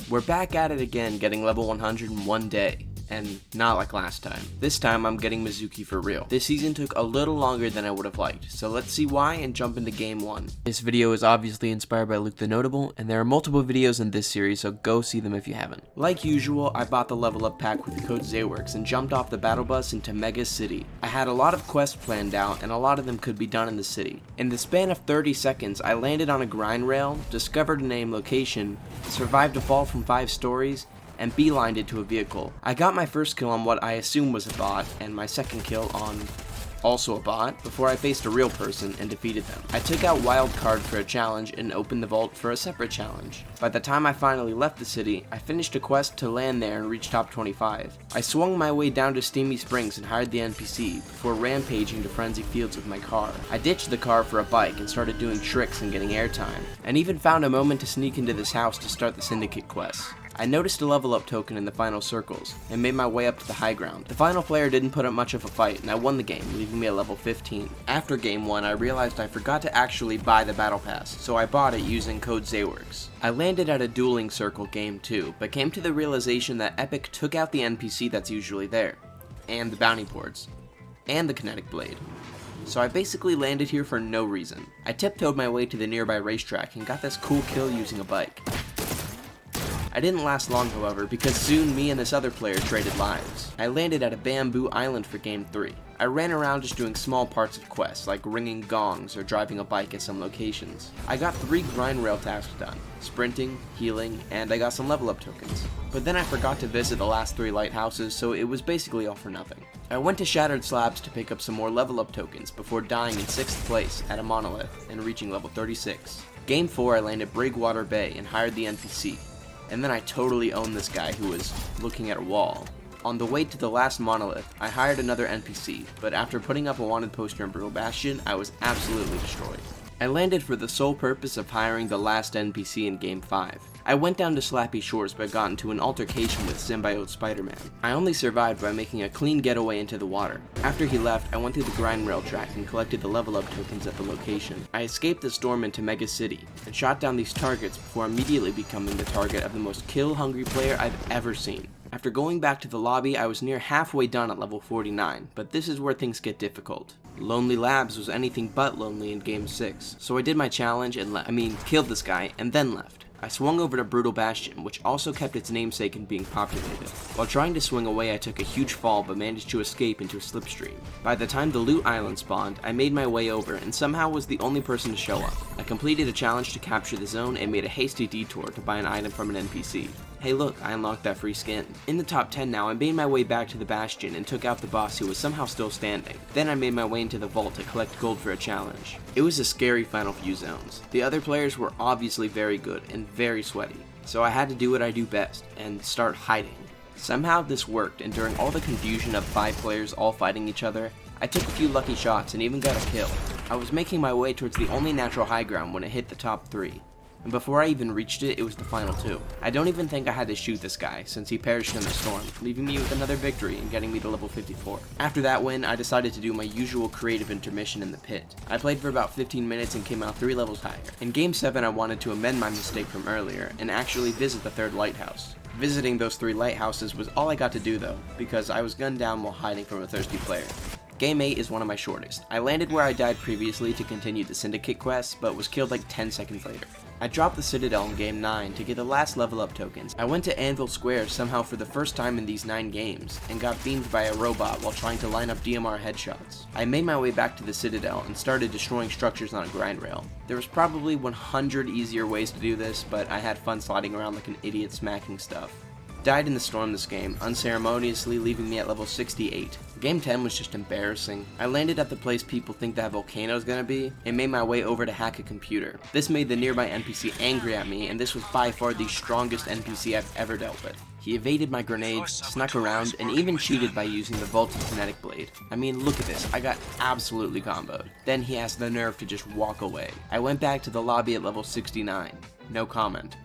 We're back at it again, getting level 100 in one day. And not like last time. This time I'm getting Mizuki for real. This season took a little longer than I would have liked, so let's see why and jump into game 1. This video is obviously inspired by Luke TheNotable, and there are multiple videos in this series, so go see them if you haven't. Like usual, I bought the level up pack with the code Zeywerks and jumped off the battle bus into Mega City. I had a lot of quests planned out, and a lot of them could be done in the city. In the span of 30 seconds, I landed on a grind rail, discovered a named location, survived a fall from 5 stories, and beelined it to a vehicle. I got my first kill on what I assume was a bot, and my second kill on also a bot, before I faced a real person and defeated them. I took out Wildcard for a challenge and opened the vault for a separate challenge. By the time I finally left the city, I finished a quest to land there and reach top 25. I swung my way down to Steamy Springs and hired the NPC, before rampaging to Frenzy Fields with my car. I ditched the car for a bike and started doing tricks and getting airtime, and even found a moment to sneak into this house to start the Syndicate quest. I noticed a level up token in the final circles, and made my way up to the high ground. The final player didn't put up much of a fight, and I won the game, leaving me at level 15. After game 1, I realized I forgot to actually buy the battle pass, so I bought it using code Zeywerks. I landed at a dueling circle game 2, but came to the realization that Epic took out the NPC that's usually there, and the bounty boards, and the kinetic blade. So I basically landed here for no reason. I tiptoed my way to the nearby racetrack and got this cool kill using a bike. I didn't last long, however, because soon me and this other player traded lives. I landed at a bamboo island for game 3. I ran around just doing small parts of quests, like ringing gongs or driving a bike at some locations. I got 3 grind rail tasks done, sprinting, healing, and I got some level up tokens. But then I forgot to visit the last 3 lighthouses, so it was basically all for nothing. I went to Shattered Slabs to pick up some more level up tokens before dying in 6th place at a monolith and reaching level 36. Game 4 I landed Breakwater Bay and hired the NPC. And then I totally owned this guy who was looking at a wall. On the way to the last monolith, I hired another NPC, but after putting up a wanted poster in Brutal Bastion, I was absolutely destroyed. I landed for the sole purpose of hiring the last NPC in game 5. I went down to Slappy Shores but got into an altercation with Symbiote Spider-Man. I only survived by making a clean getaway into the water. After he left, I went through the grind rail track and collected the level up tokens at the location. I escaped the storm into Mega City and shot down these targets before immediately becoming the target of the most kill-hungry player I've ever seen. After going back to the lobby, I was near halfway done at level 49, but this is where things get difficult. Lonely Labs was anything but lonely in game 6, so I did my challenge and killed this guy and then left. I swung over to Brutal Bastion, which also kept its namesake in being populated. While trying to swing away, I took a huge fall but managed to escape into a slipstream. By the time the loot island spawned, I made my way over and somehow was the only person to show up. I completed a challenge to capture the zone and made a hasty detour to buy an item from an NPC. Hey look, I unlocked that free skin. In the top 10 now, I made my way back to the Bastion and took out the boss who was somehow still standing. Then I made my way into the vault to collect gold for a challenge. It was a scary final few zones. The other players were obviously very good and very sweaty, so I had to do what I do best, and start hiding. Somehow this worked, and during all the confusion of 5 players all fighting each other, I took a few lucky shots and even got a kill. I was making my way towards the only natural high ground when it hit the top 3. And before I even reached it, it was the final 2. I don't even think I had to shoot this guy, since he perished in the storm, leaving me with another victory and getting me to level 54. After that win, I decided to do my usual creative intermission in the pit. I played for about 15 minutes and came out 3 levels higher. In game 7, I wanted to amend my mistake from earlier, and actually visit the 3rd lighthouse. Visiting those 3 lighthouses was all I got to do though, because I was gunned down while hiding from a thirsty player. Game 8 is one of my shortest. I landed where I died previously to continue the Syndicate quest, but was killed like 10 seconds later. I dropped the Citadel in game 9 to get the last level up tokens. I went to Anvil Square somehow for the first time in these 9 games, and got beamed by a robot while trying to line up DMR headshots. I made my way back to the Citadel and started destroying structures on a grind rail. There was probably 100 easier ways to do this, but I had fun sliding around like an idiot smacking stuff. Died in the storm this game, unceremoniously leaving me at level 68. Game 10 was just embarrassing. I landed at the place people think that volcano is gonna be, and made my way over to hack a computer. This made the nearby NPC angry at me, and this was by far the strongest NPC I've ever dealt with. He evaded my grenades, snuck around, and even cheated by using the vaulted kinetic blade. I mean, look at this, I got absolutely comboed. Then he has the nerve to just walk away. I went back to the lobby at level 69. No comment.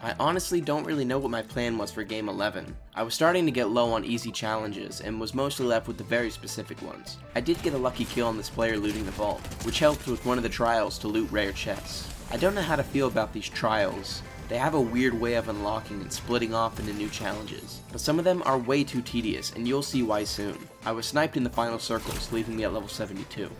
I honestly don't really know what my plan was for game 11. I was starting to get low on easy challenges and was mostly left with the very specific ones. I did get a lucky kill on this player looting the vault, which helped with one of the trials to loot rare chests. I don't know how to feel about these trials, They have a weird way of unlocking and splitting off into new challenges, but some of them are way too tedious, and you'll see why soon. I was sniped in the final circles, leaving me at level 72.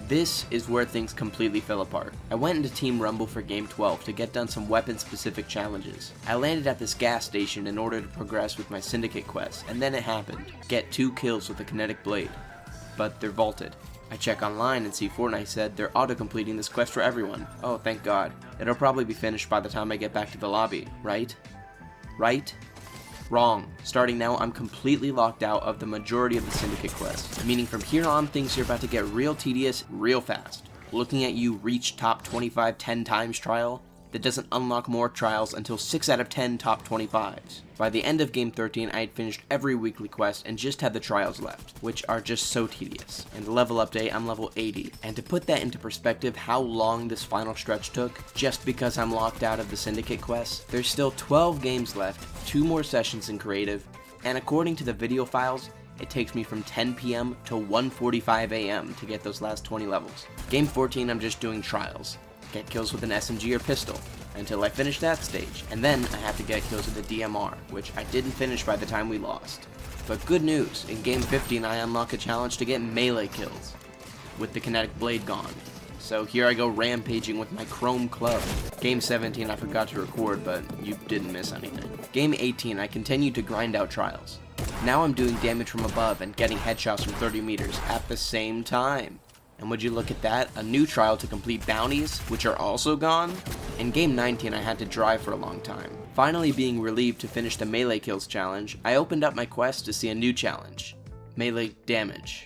This is where things completely fell apart. I went into Team Rumble for Game 12 to get done some weapon-specific challenges. I landed at this gas station in order to progress with my Syndicate quest, and then it happened. Get 2 kills with a kinetic blade. But they're vaulted. I check online and see Fortnite said they're auto-completing this quest for everyone. Oh, thank God. It'll probably be finished by the time I get back to the lobby, right? Right? Wrong. Starting now, I'm completely locked out of the majority of the Syndicate quests, meaning from here on, things are about to get real tedious real fast. Looking at you reach top 25 10 times trial that doesn't unlock more trials until 6 out of 10 top 25s. By the end of Game 13, I had finished every weekly quest and just had the trials left, which are just so tedious. And the level update, I'm level 80. And to put that into perspective how long this final stretch took, just because I'm locked out of the Syndicate quests, there's still 12 games left, 2 more sessions in creative, and according to the video files, it takes me from 10 PM to 1:45 AM to get those last 20 levels. Game 14, I'm just doing trials. Get kills with an SMG or pistol, until I finish that stage, and then I have to get kills with a DMR, which I didn't finish by the time we lost. But good news, in Game 15 I unlock a challenge to get melee kills, with the kinetic blade gone. So here I go rampaging with my chrome club. Game 17 I forgot to record, but you didn't miss anything. Game 18 I continued to grind out trials. Now I'm doing damage from above and getting headshots from 30 meters at the same time. And would you look at that, a new trial to complete bounties, which are also gone? In Game 19 I had to drive for a long time. Finally being relieved to finish the melee kills challenge, I opened up my quest to see a new challenge, melee damage.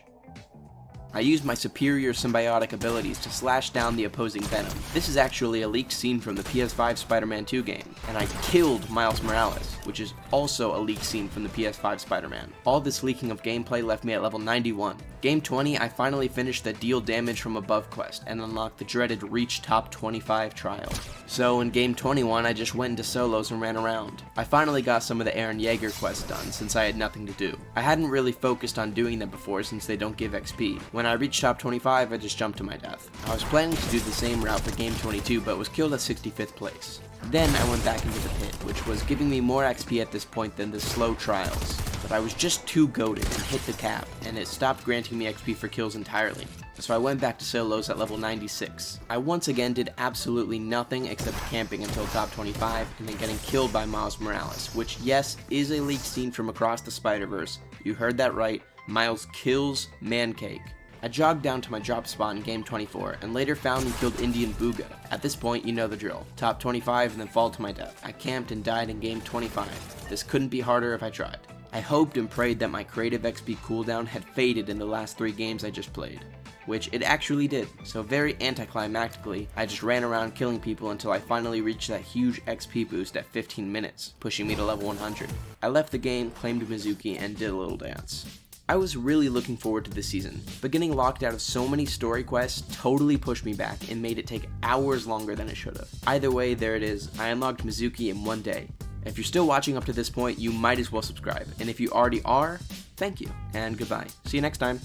I used my superior symbiotic abilities to slash down the opposing venom. This is actually a leaked scene from the PS5 Spider-Man 2 game, and I killed Miles Morales, which is also a leaked scene from the PS5 Spider-Man. All this leaking of gameplay left me at level 91. Game 20, I finally finished the deal damage from above quest and unlocked the dreaded reach top 25 trial. So in Game 21, I just went into solos and ran around. I finally got some of the Eren Yeager quests done since I had nothing to do. I hadn't really focused on doing them before since they don't give XP. When I reached top 25, I just jumped to my death. I was planning to do the same route for Game 22, but was killed at 65th place. Then I went back into the pit, which was giving me more XP at this point than the slow trials. But I was just too goated and hit the cap, and it stopped granting me XP for kills entirely. So I went back to solos at level 96. I once again did absolutely nothing except camping until top 25, and then getting killed by Miles Morales, which yes, is a leaked scene from Across the Spider-Verse. You heard that right, Miles kills Mancake. I jogged down to my drop spot in Game 24, and later found and killed Indian Booga. At this point, you know the drill. Top 25 and then fall to my death. I camped and died in Game 25. This couldn't be harder if I tried. I hoped and prayed that my creative XP cooldown had faded in the last 3 games I just played, which it actually did. So very anticlimactically, I just ran around killing people until I finally reached that huge XP boost at 15 minutes, pushing me to level 100. I left the game, claimed Mizuki, and did a little dance. I was really looking forward to this season, but getting locked out of so many story quests totally pushed me back and made it take hours longer than it should have. Either way, there it is. I unlocked Mizuki in 1 day. If you're still watching up to this point, you might as well subscribe, and if you already are, thank you, and goodbye. See you next time.